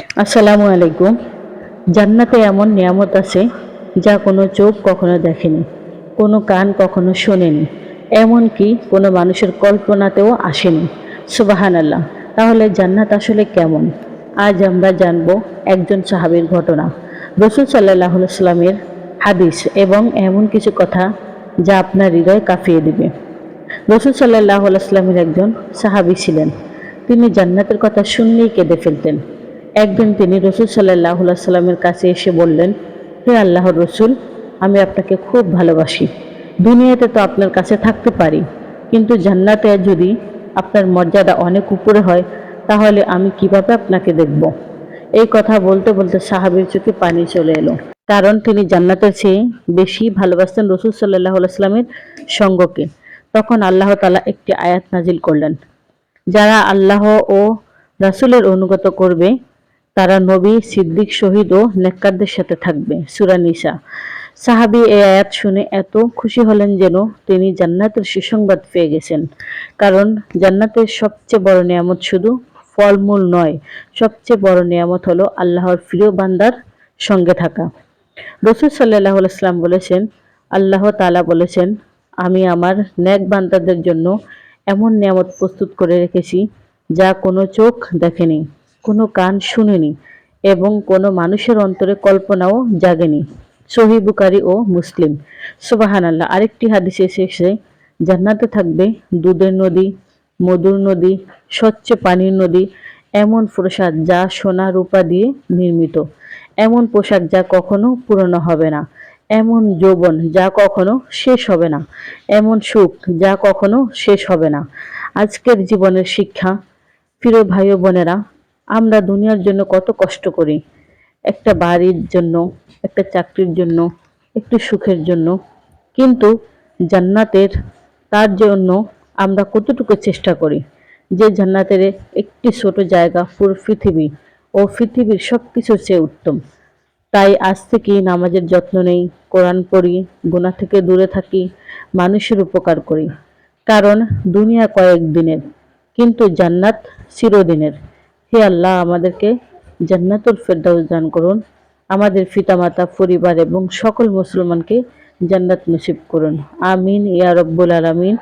আসসালামু আলাইকুম। জান্নাতে এমন নিয়ামত আছে যা কোনো চোখ কখনো দেখেনি, কোনো কান কখনো শোনেনি, এমনকি কোনো মানুষের কল্পনাতেও আসেনি। সুবহানাল্লাহ। তাহলে জান্নাত আসলে কেমন? আজ আমরা জানব একজন সাহাবীর ঘটনা, রাসূল সাল্লাল্লাহু আলাইহি ওয়াসাল্লামের হাদিস এবং এমন কিছু কথা যা আপনার হৃদয় কাঁপিয়ে দিবে। রাসূল সাল্লাল্লাহু আলাইহি ওয়াসাল্লামের একজন সাহাবী ছিলেন। তিনি জান্নাতের কথা শুনলেই কেঁদে ফেলতেন। একদিন তিনি রাসূল সাল্লাল্লাহু আলাইহি ওয়াসাল্লামের কাছে এসে বললেন, হে আল্লাহর রাসূল, আমি আপনাকে খুব ভালোবাসি। দুনিয়াতে তো আপনার কাছে থাকতে পারি, কিন্তু জান্নাতে যদি আপনার মর্যাদা অনেক উপরে হয়, তাহলে আমি কিভাবে আপনাকে দেখব? এই কথা বলতে বলতে সাহাবীর চোখে পানি চলে এলো। কারণ তিনি জান্নাতের চেয়ে বেশি ভালোবাসতেন রাসূল সাল্লাল্লাহু আলাইহি ওয়াসাল্লামের সঙ্গকে। তখন আল্লাহ তাআলা একটি আয়াত নাজিল করলেন, যারা আল্লাহ ও রাসূলের অনুগত করবে তারা নবী, সিদ্দিক, শহীদ ও নেককারদের সাথে থাকবে। সূরা নিসা। সাহাবী এই আয়াত শুনে এত খুশি হলেন যেন তিনি জান্নাতের সুসংবাদ পেয়ে গেছেন। কারণ জান্নাতের সবচেয়ে বড় নিয়ামত শুধু ফলমূল নয়, সবচেয়ে বড় নিয়ামত হলো আল্লাহর প্রিয় বান্দার সঙ্গে থাকা। রাসূল সাল্লাল্লাহু আলাইহি ওয়াসাল্লাম বলেছেন, আল্লাহ তাআলা বলেছেন, আমি আমার নেক বান্দাদের জন্য এমন নিয়ামত প্রস্তুত করে রেখেছি যা কোনো চোখ দেখেনি, কোনো কান শুনেনি এবং কোনো মানুষের অন্তরে কল্পনাও জাগেনি। সহিহ বুখারী ও মুসলিম। সুবহানাল্লাহ। আরেকটি হাদিসে এসেছে, জান্নাতে থাকবে দুধের নদী, মধুর নদী, স্বচ্ছ পানির নদী, এমন প্রসাদ যা সোনা রূপা দিয়ে নির্মিত, এমন পোশাক যা কখনো পুরনো হবে না, এমন যৌবন যা কখনো শেষ হবে না, এমন সুখ যা কখনো শেষ হবে না। আজকের জীবনের শিক্ষা, প্রিয় ভাই ও বোনেরা, আমরা দুনিয়ার জন্য কত কষ্ট করি, একটা বাড়ির জন্য, একটা চাকরির জন্য, একটু সুখের জন্য, কিন্তু জান্নাতের তার জন্য আমরা কতটুকু চেষ্টা করি? যে জান্নাতের একটি ছোট জায়গা পুরো পৃথিবী ও পৃথিবীর সবকিছুর চেয়ে উত্তম। তাই আজ থেকেই নামাজের যত্ন নেই, কোরআন পড়ি, গুনাহ থেকে দূরে থাকি, মানুষের উপকার করি। কারণ দুনিয়া কয়েকদিনের, কিন্তু জান্নাত চিরদিনের। হে আল্লাহ, আমাদেরকে জান্নাতুল ফেরদাউস দান করুন। আমাদের পিতামাতা, পরিবার এবং সকল মুসলমানকে জান্নাত নসিব করুন। আমিন ইয়া রব্বুল আলামিন।